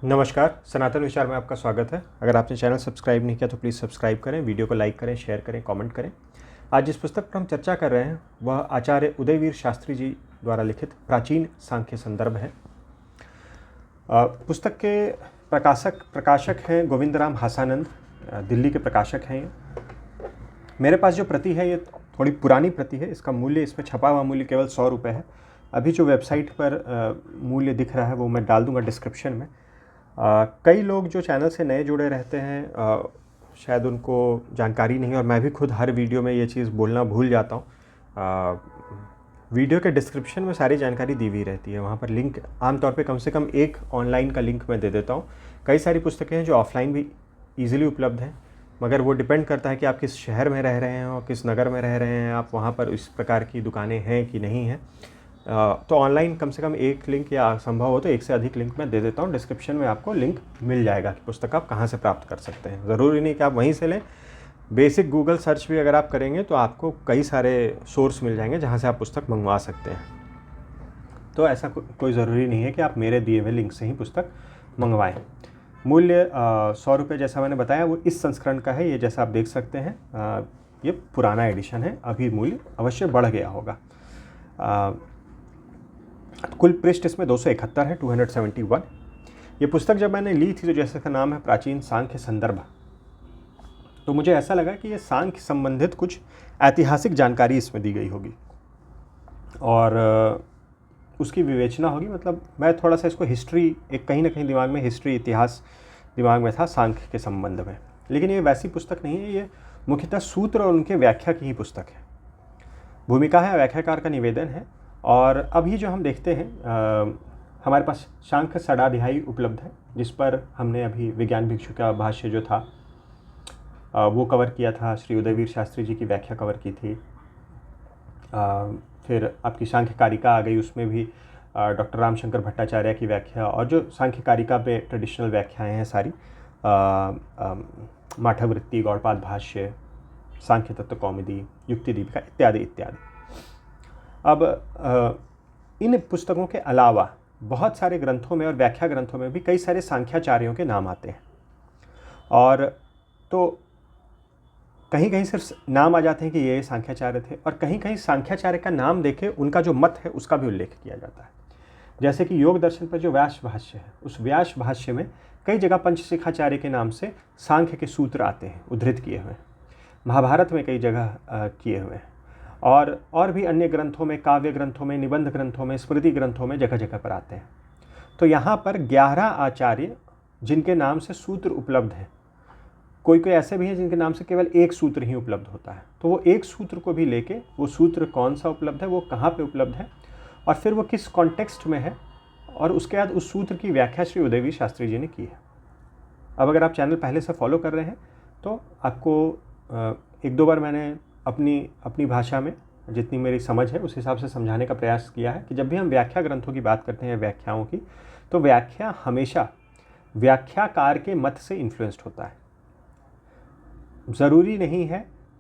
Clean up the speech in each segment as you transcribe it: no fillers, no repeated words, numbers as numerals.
नमस्कार, सनातन विचार में आपका स्वागत है। अगर आपने चैनल सब्सक्राइब नहीं किया तो प्लीज़ सब्सक्राइब करें, वीडियो को लाइक करें, शेयर करें, कमेंट करें। आज जिस पुस्तक पर हम चर्चा कर रहे हैं वह आचार्य उदयवीर शास्त्री जी द्वारा लिखित प्राचीन सांख्य संदर्भ है। पुस्तक के प्रकाशक हैं गोविंदराम हासानंद, दिल्ली के प्रकाशक हैं ये। मेरे पास जो प्रति है ये थोड़ी पुरानी प्रति है। इसका मूल्य, इसमें छपा हुआ मूल्य केवल 100 रुपये है। अभी जो वेबसाइट पर मूल्य दिख रहा है वो मैं डाल दूँगा डिस्क्रिप्शन में। कई लोग जो चैनल से नए जुड़े रहते हैं शायद उनको जानकारी नहीं, और मैं भी खुद हर वीडियो में ये चीज़ बोलना भूल जाता हूँ। वीडियो के डिस्क्रिप्शन में सारी जानकारी दी हुई रहती है, वहाँ पर लिंक आमतौर पे कम से कम एक ऑनलाइन का लिंक मैं दे देता हूँ। कई सारी पुस्तकें हैं जो ऑफलाइन भी ईजिली उपलब्ध हैं, मगर वो डिपेंड करता है कि आप किस शहर में रह रहे हैं और किस नगर में रह रहे हैं, आप वहाँ पर इस प्रकार की दुकानें हैं कि नहीं हैं। तो ऑनलाइन कम से कम एक लिंक या संभव हो तो एक से अधिक लिंक मैं दे देता हूँ। डिस्क्रिप्शन में आपको लिंक मिल जाएगा कि पुस्तक आप कहाँ से प्राप्त कर सकते हैं। ज़रूरी नहीं कि आप वहीं से लें, बेसिक गूगल सर्च भी अगर आप करेंगे तो आपको कई सारे सोर्स मिल जाएंगे जहाँ से आप पुस्तक मंगवा सकते हैं। तो ऐसा कोई ज़रूरी नहीं है कि आप मेरे दिए हुए लिंक से ही पुस्तक मंगवाएँ। मूल्य 100 रुपये जैसा मैंने बताया वो इस संस्करण का है। ये जैसा आप देख सकते हैं ये पुराना एडिशन है, अभी मूल्य अवश्य बढ़ गया होगा। कुल पृष्ठ इसमें 271 है, 271। ये पुस्तक जब मैंने ली थी तो जैसे का नाम है प्राचीन सांख्य संदर्भ, तो मुझे ऐसा लगा कि ये सांख्य संबंधित कुछ ऐतिहासिक जानकारी इसमें दी गई होगी और उसकी विवेचना होगी। मतलब मैं थोड़ा सा इसको हिस्ट्री, एक कहीं ना कहीं दिमाग में हिस्ट्री, इतिहास दिमाग में था सांख्य के संबंध में। लेकिन ये वैसी पुस्तक नहीं है, ये मुख्यतः सूत्र और उनके व्याख्या की ही पुस्तक है। भूमिका है, व्याख्याकार का निवेदन है। और अभी जो हम देखते हैं हमारे पास सांख्य षडाध्यायी उपलब्ध है, जिस पर हमने अभी विज्ञान भिक्षु का भाष्य जो था वो कवर किया था। श्री उदयवीर शास्त्री जी की व्याख्या कवर की थी। फिर आपकी सांख्य कारिका आ गई, उसमें भी डॉक्टर रामशंकर भट्टाचार्य की व्याख्या, और जो सांख्य कारिका पे ट्रेडिशनल व्याख्याएँ हैं सारी, माठवृत्ति, गौड़पाद भाष्य, सांख्य तत्व कौमुदी, युक्ति दीपिका इत्यादि इत्यादि। अब इन पुस्तकों के अलावा बहुत सारे ग्रंथों में और व्याख्या ग्रंथों में भी कई सारे सांख्याचार्यों के नाम आते हैं, और तो कहीं कहीं सिर्फ नाम आ जाते हैं कि ये सांख्याचार्य थे, और कहीं कहीं सांख्याचार्य का नाम देके उनका जो मत है उसका भी उल्लेख किया जाता है। जैसे कि योग दर्शन पर जो व्यास भाष्य है, उस व्यास भाष्य में कई जगह पंचशिखाचार्य के नाम से सांख्य के सूत्र आते हैं, उद्धृत किए हुए। महाभारत में कई जगह किए हुए हैं, और भी अन्य ग्रंथों में, काव्य ग्रंथों में, निबंध ग्रंथों में, स्मृति ग्रंथों में जगह जगह पर आते हैं। तो यहाँ पर 11 आचार्य जिनके नाम से सूत्र उपलब्ध हैं, कोई कोई ऐसे भी हैं जिनके नाम से केवल एक सूत्र ही उपलब्ध होता है। तो वो एक सूत्र को भी लेके, वो सूत्र कौन सा उपलब्ध है, वो कहाँ पे उपलब्ध है, और फिर वो किस कॉन्टेक्स्ट में है, और उसके बाद उस सूत्र की व्याख्या श्री उदयवीर शास्त्री जी ने की है। अब अगर आप चैनल पहले से फॉलो कर रहे हैं तो आपको एक दो बार मैंने अपनी भाषा में जितनी मेरी समझ है उस हिसाब से समझाने का प्रयास किया है कि जब भी हम व्याख्या ग्रंथों की बात करते हैं, व्याख्याओं की, तो व्याख्या हमेशा व्याख्याकार के मत से इन्फ्लुएंस्ड होता है। ज़रूरी नहीं है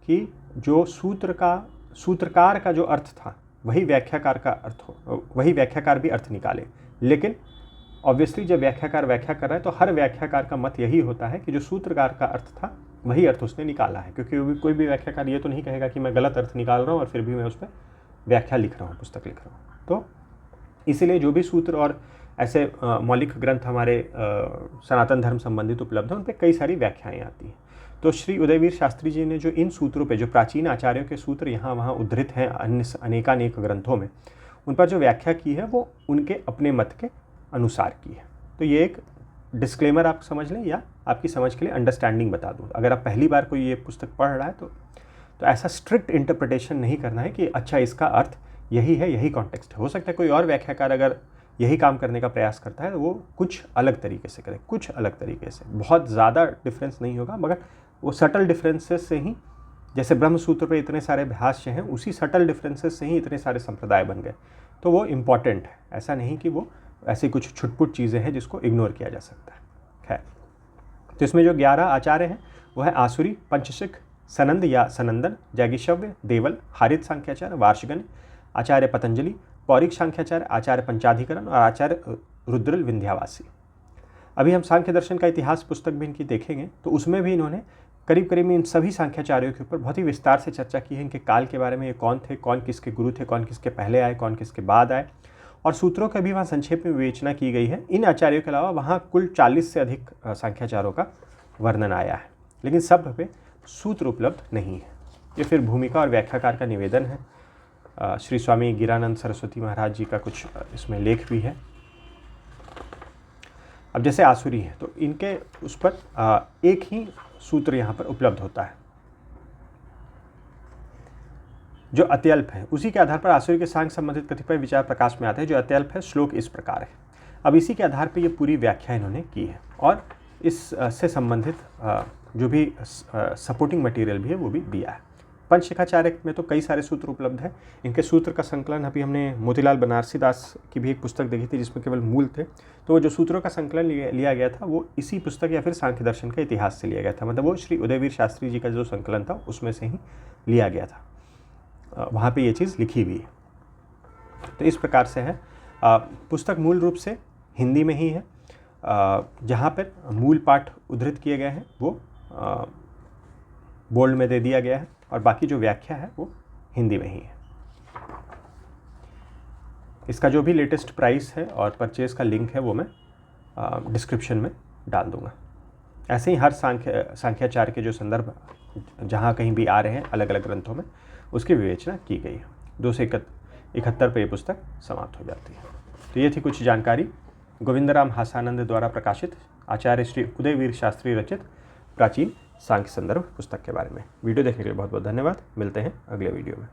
कि जो सूत्रकार का जो अर्थ था वही व्याख्याकार का अर्थ हो, वही व्याख्याकार भी अर्थ निकाले। लेकिन ऑब्वियसली जब व्याख्याकार व्याख्या कर रहा है तो हर व्याख्याकार का मत यही होता है कि जो सूत्रकार का अर्थ था वही अर्थ उसने निकाला है, क्योंकि कोई भी व्याख्याकार ये तो नहीं कहेगा कि मैं गलत अर्थ निकाल रहा हूँ और फिर भी मैं उस पर व्याख्या लिख रहा हूँ, पुस्तक लिख रहा हूँ। तो इसीलिए जो भी सूत्र और ऐसे मौलिक ग्रंथ हमारे सनातन धर्म संबंधित उपलब्ध हैं, उन पर कई सारी व्याख्याएँ आती हैं। तो श्री उदयवीर शास्त्री जी ने जो इन सूत्रों पे, जो प्राचीन आचार्यों के सूत्र यहाँ वहाँ उद्धृत हैं अन्य अनेकानेक ग्रंथों में, उन पर जो व्याख्या की है वो उनके अपने मत के अनुसार की है। तो ये एक डिस्क्लेमर आप समझ लें, या आपकी समझ के लिए अंडरस्टैंडिंग बता दूँ। अगर आप पहली बार कोई ये पुस्तक पढ़ रहा है तो ऐसा स्ट्रिक्ट इंटरप्रिटेशन नहीं करना है कि अच्छा इसका अर्थ यही है, यही कॉन्टेक्स्ट है। हो सकता है कोई और व्याख्याकार अगर यही काम करने का प्रयास करता है तो वो कुछ अलग तरीके से करे, कुछ अलग तरीके से। बहुत ज़्यादा डिफरेंस नहीं होगा, मगर वो सटल डिफरेंसेस से ही, जैसे ब्रह्म सूत्र पे इतने सारे भाष्य हैं, उसी सटल डिफरेंसेस से ही इतने सारे संप्रदाय बन गए। तो वो इम्पॉर्टेंट है, ऐसा नहीं कि वो ऐसी कुछ छुटपुट चीज़ें हैं जिसको इग्नोर किया जा सकता है। खैर, तो इसमें जो 11 आचार्य हैं वो है आसुरी, पंचशिख, सनंद या सनंदन, जैगिशव्य, देवल, हारित सांख्याचार्य, वार्षगण, आचार्य पतंजलि, पौरिक सांख्याचार्य, आचार्य पंचाधिकरण और आचार्य रुद्र विंध्यावासी। अभी हम सांख्य दर्शन का इतिहास पुस्तक भी इनकी देखेंगे तो उसमें भी इन्होंने करीब करीब इन सभी सांख्याचार्यों के ऊपर बहुत ही विस्तार से चर्चा की है, इनके काल के बारे में, ये कौन थे, कौन किसके गुरु थे, कौन किसके पहले आए, कौन किसके बाद आए, और सूत्रों की भी वहाँ संक्षेप में विवेचना की गई है। इन आचार्यों के अलावा वहाँ कुल 40 से अधिक सांख्याचारों का वर्णन आया है, लेकिन सब पे सूत्र उपलब्ध नहीं है। ये फिर भूमिका और व्याख्याकार का निवेदन है। श्री स्वामी गिरानंद सरस्वती महाराज जी का कुछ इसमें लेख भी है। अब जैसे आसुरी है तो इनके उस पर एक ही सूत्र यहाँ पर उपलब्ध होता है जो अत्यल्प है। उसी के आधार पर आसुरी के सांख्य संबंधित कतिपय विचार प्रकाश में आते हैं। जो अत्यल्प है, श्लोक इस प्रकार है। अब इसी के आधार पर ये पूरी व्याख्या इन्होंने की है और इससे संबंधित जो भी सपोर्टिंग मटेरियल भी है वो भी दिया है। पंचशिखाचार्य में तो कई सारे सूत्र उपलब्ध हैं। इनके सूत्र का संकलन अभी हमने मोतीलाल बनारसी दास की भी एक पुस्तक देखी थी जिसमें केवल मूल थे, तो जो सूत्रों का संकलन लिया गया था वो इसी पुस्तक या फिर सांख्य दर्शन के इतिहास से लिया गया था। मतलब वो श्री उदयवीर शास्त्री जी का जो संकलन था उसमें से ही लिया गया था, वहाँ पे ये चीज़ लिखी हुई है। तो इस प्रकार से है। पुस्तक मूल रूप से हिंदी में ही है। जहाँ पर मूल पाठ उद्धृत किए गए हैं वो बोल्ड में दे दिया गया है और बाकी जो व्याख्या है वो हिंदी में ही है। इसका जो भी लेटेस्ट प्राइस है और परचेज़ का लिंक है वो मैं डिस्क्रिप्शन में डाल दूंगा। ऐसे ही हर सांख्याचार्य के जो संदर्भ जहाँ कहीं भी आ रहे हैं अलग अलग ग्रंथों में उसकी विवेचना की गई है। 271 पे ये पुस्तक समाप्त हो जाती है। तो ये थी कुछ जानकारी गोविंदराम हासानंद द्वारा प्रकाशित आचार्य श्री उदयवीर शास्त्री रचित प्राचीन सांख्य संदर्भ पुस्तक के बारे में। वीडियो देखने के लिए बहुत बहुत धन्यवाद। मिलते हैं अगले वीडियो में।